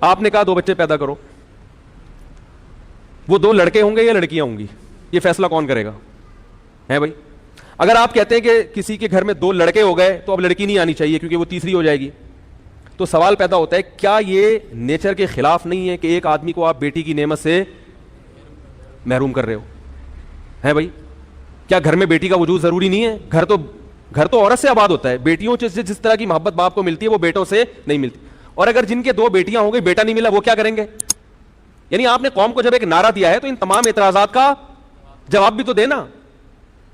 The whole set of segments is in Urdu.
آپ نے کہا 2 بچے پیدا کرو, وہ 2 لڑکے ہوں گے یا لڑکیاں ہوں گی, یہ فیصلہ کون کرے گا؟ ہے بھائی. اگر آپ کہتے ہیں کہ کسی کے گھر میں 2 لڑکے ہو گئے تو اب لڑکی نہیں آنی چاہیے کیونکہ وہ تیسری ہو جائے گی, تو سوال پیدا ہوتا ہے کیا یہ نیچر کے خلاف نہیں ہے کہ ایک آدمی کو آپ بیٹی کی نعمت سے محروم کر رہے ہو؟ ہے بھائی, کیا گھر میں بیٹی کا وجود ضروری نہیں ہے؟ گھر تو عورت سے آباد ہوتا ہے, بیٹیوں سے جس طرح کی محبت باپ کو ملتی ہے وہ بیٹوں سے نہیں ملتی. اور اگر جن کے 2 بیٹیاں ہو گئی, بیٹا نہیں ملا, وہ کیا کریں گے؟ یعنی آپ نے قوم کو جب ایک نعرہ دیا ہے تو ان تمام اعتراضات کا جواب بھی تو دینا,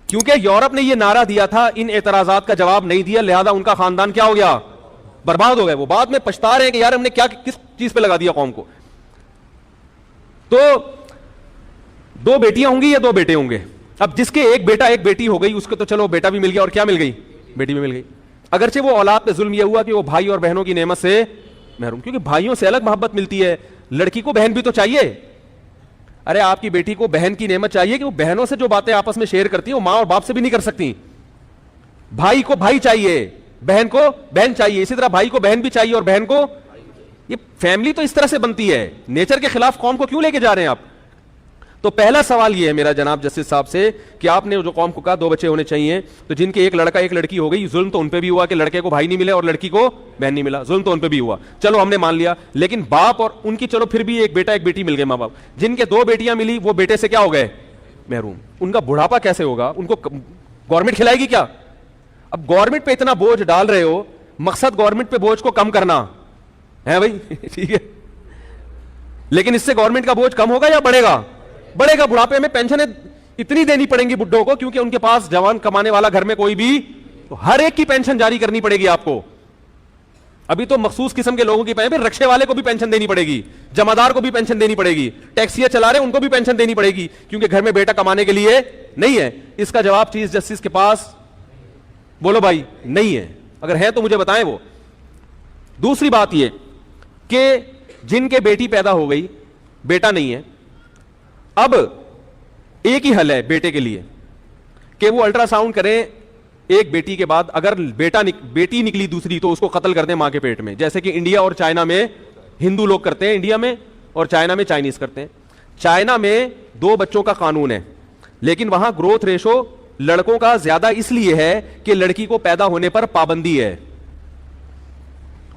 کیونکہ یورپ نے یہ نعرہ دیا تھا, ان اعتراضات کا جواب نہیں دیا, لہذا ان کا خاندان کیا ہو گیا؟ برباد ہو گئے. وہ بعد میں پچھتا رہے ہیں کہ یار ہم نے کیا کس چیز پہ لگا دیا قوم کو. تو 2 بیٹیاں ہوں گی یا 2 بیٹے ہوں گے؟ اب جس کے ایک بیٹا ایک بیٹی ہو گئی اس کو تو چلو بیٹا بھی مل گیا, اور کیا مل گئی؟ بیٹی بھی مل گئی. اگرچہ وہ اولاد پہ ظلم یہ ہوا کہ وہ بھائی اور بہنوں کی نعمت سے محروم, کیونکہ بھائیوں سے الگ محبت ملتی ہے, لڑکی کو بہن بھی تو چاہیے. ارے آپ کی بیٹی کو بہن کی نعمت چاہیے کہ وہ بہنوں سے جو باتیں آپس میں شیئر کرتی ہیں وہ ماں اور باپ سے بھی نہیں کر سکتی. بھائی کو بھائی چاہیے, بہن کو بہن چاہیے, اسی طرح بھائی کو بہن بھی چاہیے اور بہن کو. یہ فیملی تو اس طرح سے بنتی ہے, نیچر کے خلاف قوم کو کیوں لے کے جا رہے ہیں آپ؟ تو پہلا سوال یہ ہے میرا جناب جسٹس صاحب سے کہ آپ نے جو قوم کو کہا 2 بچے ہونے چاہیے, تو جن کے ایک لڑکا ایک لڑکی ہو گئی, ظلم تو ان پہ بھی ہوا کہ لڑکے کو بھائی نہیں ملے اور لڑکی کو بہن نہیں ملا, ظلم تو ان پہ بھی ہوا, چلو ہم نے مان لیا. لیکن باپ اور ان کی چلو پھر بھی ایک بیٹا ایک بیٹی مل گئے ماں باپ, جن کے 2 بیٹیاں ملی وہ بیٹے سے کیا ہو گئے؟ محروم. ان کا بڑھاپا کیسے ہوگا؟ ان کو گورنمنٹ کھلائے گی کیا؟ اب گورنمنٹ پہ اتنا بوجھ ڈال رہے ہو, مقصد گورنمنٹ پہ بوجھ کو کم کرنا ہے بھائی, ٹھیک ہے, لیکن اس سے گورنمنٹ کا بوجھ کم ہوگا یا بڑھے گا؟ بڑھے گا. بڑھاپے میں پینشنیں اتنی دینی پڑیں گی بڈھوں کو کیونکہ ان کے پاس جوان کمانے والا گھر میں کوئی بھی, تو ہر ایک کی پینشن جاری کرنی پڑے گی آپ کو. ابھی تو مخصوص قسم کے لوگوں کی پینشن, رکشے والے کو بھی پینشن دینی پڑے گی, جمعدار کو بھی پینشن دینی پڑے گی, ٹیکسیاں چلا رہے ہیں ان کو بھی پینشن دینی پڑے گی, کیونکہ گھر میں بیٹا کمانے کے لیے نہیں ہے. اس کا جواب چیف جسٹس کے پاس بولو بھائی نہیں ہے. اگر ہے تو مجھے بتائیں وہ. دوسری بات یہ کہ جن کے بیٹی پیدا ہو گئی بیٹا نہیں ہے, اب ایک ہی حل ہے بیٹے کے لیے کہ وہ الٹرا ساؤنڈ کریں ایک بیٹی کے بعد, اگر بیٹی نکلی دوسری تو اس کو قتل کر دیں ماں کے پیٹ میں, جیسے کہ انڈیا اور چائنا میں ہندو لوگ کرتے ہیں, انڈیا میں اور چائنا میں چائنیز کرتے ہیں. چائنا میں 2 بچوں کا قانون ہے, لیکن وہاں گروتھ ریشو لڑکوں کا زیادہ اس لیے ہے کہ لڑکی کو پیدا ہونے پر پابندی ہے,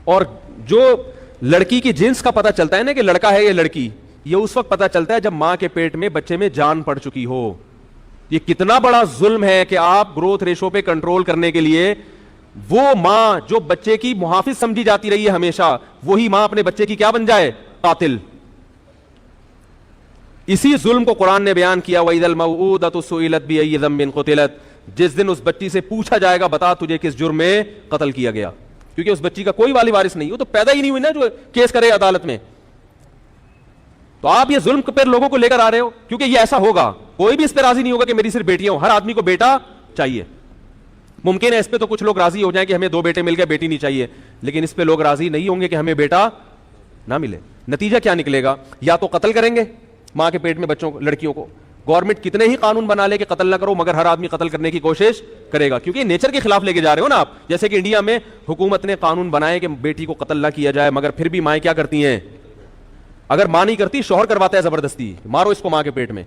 اور جو لڑکی کی جنس کا پتہ چلتا ہے نا کہ لڑکا ہے یا لڑکی, یہ اس وقت پتہ چلتا ہے جب ماں کے پیٹ میں بچے میں جان پڑ چکی ہو. یہ کتنا بڑا ظلم ہے کہ آپ گروتھ ریشو پہ کنٹرول کرنے کے لیے وہ ماں جو بچے کی محافظ سمجھی جاتی رہی ہے ہمیشہ, وہی ماں اپنے بچے کی کیا بن جائے؟ قاتل. اسی ظلم کو قرآن نے بیان کیا, وَإِذَا الْمَوْءُودَةُ سُئِلَتْ بِأَيِّ ذَنبٍ قُتِلَتْ, جس دن اس بچی سے پوچھا جائے گا بتا تجھے کس جرم میں قتل کیا گیا, کیونکہ اس بچی کا کوئی والی وارث نہیں, وہ تو پیدا ہی نہیں ہوئی نا جو کیس کرے عدالت میں. تو آپ یہ ظلم پہ لوگوں کو لے کر آ رہے ہو, کیونکہ یہ ایسا ہوگا, کوئی بھی اس پہ راضی نہیں ہوگا کہ میری صرف بیٹیاں ہوں, ہر آدمی کو بیٹا چاہیے. ممکن ہے اس پہ تو کچھ لوگ راضی ہو جائیں کہ ہمیں 2 بیٹے مل گئے بیٹی نہیں چاہیے, لیکن اس پہ لوگ راضی نہیں ہوں گے کہ ہمیں بیٹا نہ ملے. نتیجہ کیا نکلے گا؟ یا تو قتل کریں گے ماں کے پیٹ میں بچوں کو, لڑکیوں کو. گورنمنٹ کتنے ہی قانون بنا لے کہ قتل نہ کرو, مگر ہر آدمی قتل کرنے کی کوشش کرے گا, کیونکہ نیچر کے خلاف لے کے جا رہے ہو نا آپ. جیسے کہ انڈیا میں حکومت نے قانون بنائے کہ بیٹی کو قتل نہ کیا جائے, مگر پھر بھی مائیں کیا کرتی ہیں؟ اگر ماں نہیں کرتی شوہر کرواتا ہے زبردستی, مارو اس کو ماں کے پیٹ میں.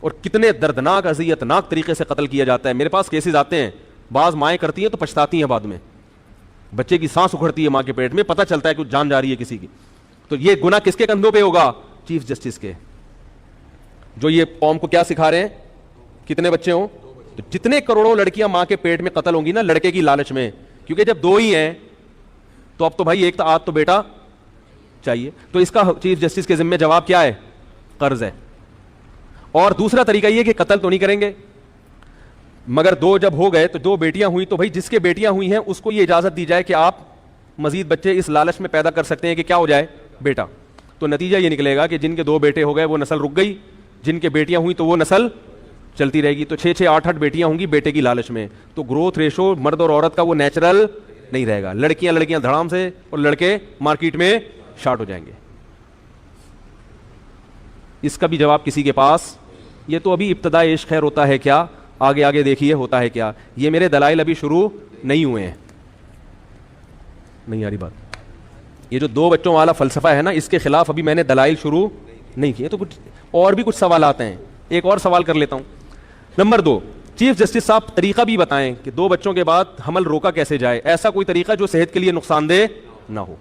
اور کتنے دردناک اذیتناک طریقے سے قتل کیا جاتا ہے. میرے پاس کیسز آتے ہیں, بعض مائیں کرتی ہیں تو پچھتاتی ہیں بعد میں, بچے کی سانس اکھڑتی ہے ماں کے پیٹ میں, پتہ چلتا ہے کہ جان جا رہی ہے کسی کی. تو یہ گناہ کس کے کندھوں پہ ہوگا؟ چیف جسٹس کے, جو یہ قوم کو کیا سکھا رہے ہیں کتنے بچے ہوں. تو جتنے کروڑوں لڑکیاں ماں کے پیٹ میں قتل ہوں گی نا لڑکے کی لالچ میں, کیونکہ جب 2 ہی ہیں تو اب تو بھائی ایک آدھ تو بیٹا چاہیے. تو اس کا چیف جسٹس کے ذمہ جواب کیا ہے؟ قرض ہے. اور دوسرا طریقہ یہ کہ قتل تو نہیں کریں گے, مگر 2 جب ہو گئے تو 2 بیٹیاں ہوئی تو بھائی جس کے بیٹیاں ہوئی ہیں اس کو یہ اجازت دی جائے کہ آپ مزید بچے اس لالچ میں پیدا کر سکتے ہیں کہ کیا ہو جائے؟ بیٹا. تو نتیجہ یہ نکلے گا کہ جن کے 2 بیٹے ہو گئے وہ نسل رک گئی, جن کے بیٹیاں ہوئی تو وہ نسل چلتی رہے گی. تو 6 8 بیٹیاں ہوں گی بیٹے کی لالچ میں, تو گروتھ ریشو مرد اور عورت کا وہ نیچرل نہیں رہے گا. لڑکیاں دھڑام سے اور لڑکے مارکیٹ میں شارٹ ہو جائیں گے. اس کا بھی جواب کسی کے پاس, یہ تو ابھی ابتدا عشق خیر ہوتا ہے کیا, آگے دیکھیے ہوتا ہے کیا. یہ میرے دلائل ابھی شروع نہیں ہوئے ہیں. نہیں آ رہی بات, یہ جو 2 بچوں والا فلسفہ ہے نا، اس کے خلاف ابھی میں نے دلائل شروع نہیں کیے، تو کچھ اور بھی کچھ سوالات ہیں. ایک اور سوال کر لیتا ہوں. نمبر 2، چیف جسٹس صاحب طریقہ بھی بتائیں کہ 2 بچوں کے بعد حمل روکا کیسے جائے، ایسا کوئی طریقہ جو صحت کے لیے نقصان دہ نہ ہو.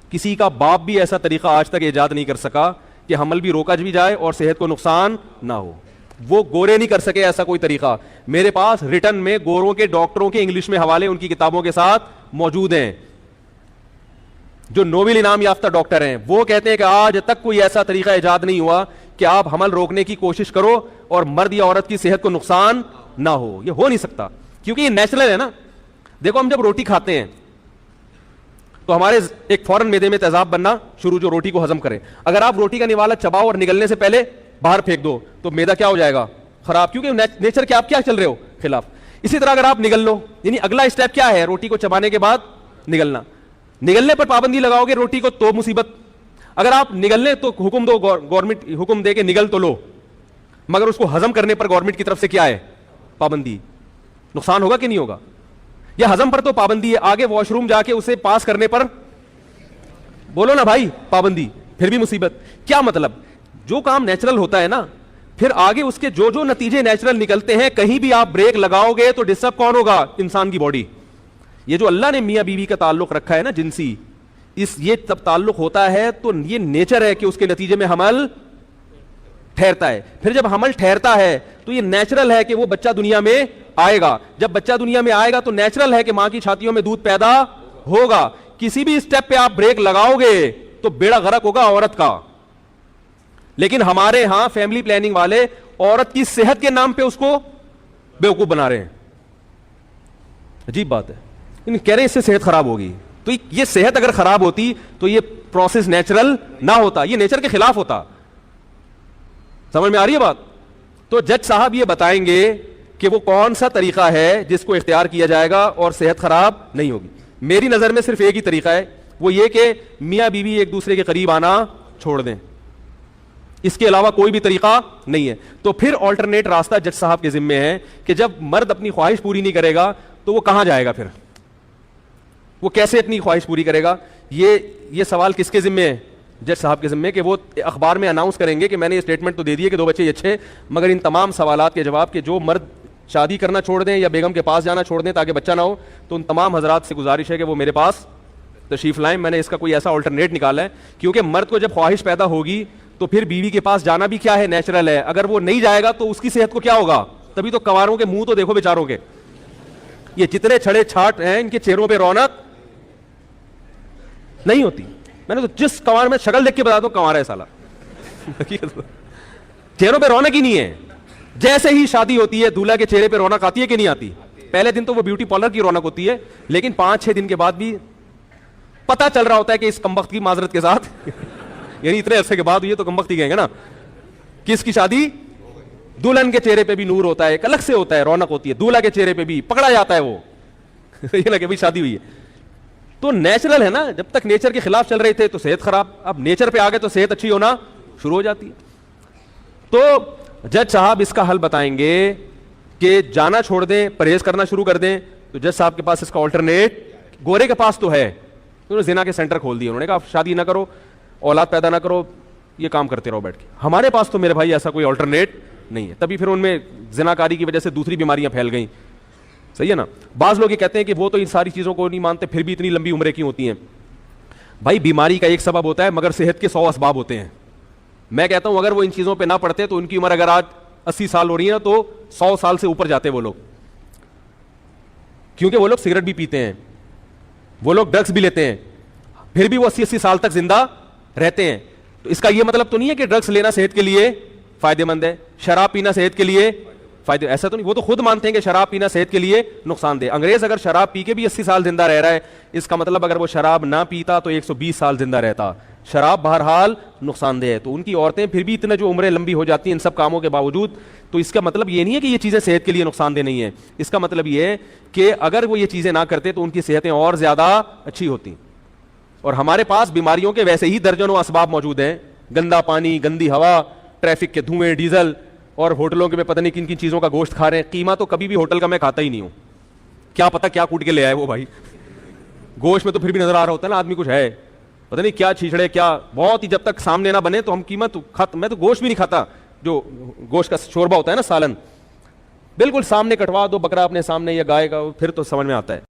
کسی کا باپ بھی ایسا طریقہ آج تک ایجاد نہیں کر سکا کہ حمل بھی روکا بھی جائے اور صحت کو نقصان نہ ہو. وہ گورے نہیں کر سکے ایسا کوئی طریقہ. میرے پاس ریٹن میں گوروں کے ڈاکٹروں کے انگلش میں حوالے ان کی کتابوں کے ساتھ موجود ہیں، جو نوبل انعام یافتہ ڈاکٹر ہیں. وہ کہتے ہیں کہ آج تک کوئی ایسا طریقہ ایجاد نہیں ہوا کہ آپ حمل روکنے کی کوشش کرو اور مرد یا عورت کی صحت کو نقصان نہ ہو. یہ ہو نہیں سکتا کیونکہ یہ نیچرل ہے نا. دیکھو ہم جب روٹی کھاتے ہیں تو ہمارے ایک فوراً معدے میں تیزاب بننا شروع، جو روٹی کو ہضم کرے. اگر آپ روٹی کا نوالا چباؤ اور نگلنے سے پہلے باہر پھینک دو تو میدا کیا ہو جائے گا؟ خراب، کیونکہ نیچر کے آپ کیا چل رہے ہو؟ خلاف. اسی طرح اگر آپ نگل لو، یعنی اگلا اسٹیپ کیا ہے؟ روٹی کو چبانے کے بعد نگلنا. نگلنے پر پابندی لگاؤ گے روٹی کو تو مصیبت. اگر آپ نگلنے تو حکم دو، گورنمنٹ حکم دے کہ نگل تو لو، مگر اس کو ہضم کرنے پر گورنمنٹ کی طرف سے کیا ہے؟ پابندی. نقصان ہوگا کہ نہیں ہوگا؟ یا ہضم پر تو پابندی ہے، آگے واش روم جا کے اسے پاس کرنے پر بولو نا بھائی پابندی، پھر بھی مصیبت. کیا مطلب؟ جو کام نیچرل ہوتا ہے نا، پھر آگے اس کے جو جو نتیجے نیچرل نکلتے ہیں، کہیں بھی آپ بریک لگاؤ گے تو ڈسٹرب کون ہوگا؟ انسان کی باڈی. یہ جو اللہ نے میاں بیوی کا تعلق رکھا ہے نا جنسی، یہ تب تعلق ہوتا ہے تو یہ نیچر ہے کہ اس کے نتیجے میں حمل ٹھہرتا ہے. پھر جب حمل ٹھہرتا ہے تو یہ نیچرل ہے کہ وہ بچہ دنیا میں آئے گا. جب بچہ دنیا میں آئے گا تو نیچرل ہے کہ ماں کی چھاتیوں میں دودھ پیدا ہوگا. کسی بھی اسٹیپ پہ آپ بریک لگاؤ گے تو بیڑا غرق ہوگا عورت کا. لیکن ہمارے ہاں فیملی پلاننگ والے عورت کی صحت کے نام پہ اس کو بیوقوف بنا رہے ہیں. عجیب بات ہے. کہہ رہے ہیں اس سے صحت خراب ہوگی. تو یہ صحت اگر خراب ہوتی تو یہ پروسیس نیچرل نہ ہوتا، یہ نیچر کے خلاف ہوتا. سمجھ میں آ رہی ہے بات؟ تو جج صاحب یہ بتائیں گے کہ وہ کون سا طریقہ ہے جس کو اختیار کیا جائے گا اور صحت خراب نہیں ہوگی. میری نظر میں صرف ایک ہی طریقہ ہے، وہ یہ کہ میاں بیوی ایک دوسرے کے قریب آنا چھوڑ دیں. اس کے علاوہ کوئی بھی طریقہ نہیں ہے. تو پھر آلٹرنیٹ راستہ جج صاحب کے ذمے ہے کہ جب مرد اپنی خواہش پوری نہیں کرے گا تو وہ کہاں جائے گا؟ پھر وہ کیسے اپنی خواہش پوری کرے گا؟ یہ سوال کس کے ذمے ہے؟ جج صاحب کے ذمے، کہ وہ اخبار میں اناؤنس کریں گے کہ میں نے یہ اسٹیٹمنٹ تو دے دی ہے کہ 2 بچے اچھے، مگر ان تمام سوالات کے جواب کہ جو مرد شادی کرنا چھوڑ دیں یا بیگم کے پاس جانا چھوڑ دیں تاکہ بچہ نہ ہو، تو ان تمام حضرات سے گزارش ہے کہ وہ میرے پاس تشریف لائیں. میں نے اس کا کوئی ایسا آلٹرنیٹ نکالا ہے، کیونکہ مرد کو جب خواہش پیدا ہوگی تو پھر بیوی کے پاس جانا بھی کیا ہے؟ نیچرل ہے. اگر وہ نہیں جائے گا تو اس کی صحت کو کیا ہوگا؟ تبھی تو کنواروں کے منہ تو دیکھو بیچاروں کے، یہ جتنے چھڑے چھاٹ ہیں ان کے چہروں پہ رونق نہیں ہوتی. میں نے تو جس کنوار میں شکل دیکھ کے بتا دو کنوارا ہے سالا، چہروں پہ رونق ہی نہیں ہے. جیسے ہی شادی ہوتی ہے دولہا کے چہرے پہ رونق آتی ہے کہ نہیں آتی؟ پہلے دن تو وہ بیوٹی پارلر کی رونق ہوتی ہے، لیکن 5-6 دن کے بعد بھی پتا چل رہا ہوتا ہے کہ اس کمبخت کی معذرت کے ساتھ یعنی اتنے عرصے کے بعد ہوئی ہے تو کمبخت ہی کہیں گے نا. کس کی شادی؟ دلہن کے چہرے پہ بھی نور ہوتا ہے، ایک الگ سے ہوتا ہے، رونق ہوتی ہے. دولہا کے چہرے پہ بھی پکڑا جاتا ہے وہ یہ نہ کہ بھائی شادی ہوئی ہے. تو نیچرل ہے نا. جب تک نیچر کے خلاف چل رہے تھے تو صحت خراب، اب نیچر پہ آگے تو صحت اچھی ہونا شروع ہو جاتی ہے. تو جج صاحب اس کا حل بتائیں گے کہ جانا چھوڑ دیں، پرہیز کرنا شروع کر دیں. تو جج صاحب کے پاس اس کا آلٹرنیٹ، گورے کے پاس تو ہے، انہوں نے زنا کے سینٹر کھول دیے. انہوں نے کہا شادی نہ کرو، اولاد پیدا نہ کرو، یہ کام کرتے رہو بیٹھ کے. ہمارے پاس تو میرے بھائی ایسا کوئی آلٹرنیٹ نہیں ہے. تبھی پھر ان میں زنا کاری کی وجہ سے دوسری بیماریاں پھیل گئیں. صحیح ہے نا. بعض لوگ یہ کہتے ہیں کہ وہ تو ان ساری چیزوں کو نہیں مانتے پھر بھی اتنی لمبی عمریں کیوں ہوتی ہیں. بھائی بیماری کا ایک سبب ہوتا ہے مگر صحت کے 100 اسباب ہوتے ہیں. میں کہتا ہوں اگر وہ ان چیزوں پہ نہ پڑتے تو ان کی عمر اگر آج 80 سال ہو رہی ہے تو 100 سال سے اوپر جاتے وہ لوگ. کیونکہ وہ لوگ سگریٹ بھی پیتے ہیں، وہ لوگ ڈرگس بھی لیتے ہیں، پھر بھی وہ 80 سال تک زندہ رہتے ہیں. تو اس کا یہ مطلب تو نہیں ہے کہ ڈرگس لینا صحت کے لیے فائدہ مند ہے، شراب پینا صحت کے لیے فائدہ، ایسا تو نہیں. وہ تو خود مانتے ہیں کہ شراب پینا صحت کے لیے نقصان دہ. انگریز اگر شراب پی کے بھی 80 سال زندہ رہ رہا ہے، اس کا مطلب اگر وہ شراب نہ پیتا تو 120 سال زندہ رہتا. شراب بہرحال نقصان دہ ہے. تو ان کی عورتیں پھر بھی اتنا جو عمریں لمبی ہو جاتی ہیں ان سب کاموں کے باوجود. تو اس کا مطلب یہ نہیں ہے کہ یہ چیزیں صحت کے لیے نقصان دہ نہیں ہے. اس کا مطلب یہ ہے کہ اگر وہ یہ چیزیں نہ کرتے تو ان کی صحتیں اور زیادہ اچھی ہوتی. اور ہمارے پاس بیماریوں کے ویسے ہی درجنوں اسباب موجود ہیں. گندا پانی، گندی ہوا، ٹریفک کے دھوئیں، ڈیزل، اور ہوٹلوں کے میں پتہ نہیں کن کن چیزوں کا گوشت کھا رہے ہیں. قیمہ تو کبھی بھی ہوٹل کا میں کھاتا ہی نہیں ہوں. کیا پتہ کیا کوٹ کے لے آئے وہ بھائی. گوشت میں تو پھر بھی نظر آ رہا ہوتا ہے نا آدمی کچھ ہے. پتہ نہیں کیا چھیچڑے کیا، بہت ہی جب تک سامنے نہ بنے تو ہم قیمت میں تو گوشت بھی نہیں کھاتا، جو گوشت کا شوربہ ہوتا ہے نا، سالن، بالکل سامنے کٹوا دو بکرا اپنے سامنے یا گائے کا، پھر تو سمجھ میں آتا ہے.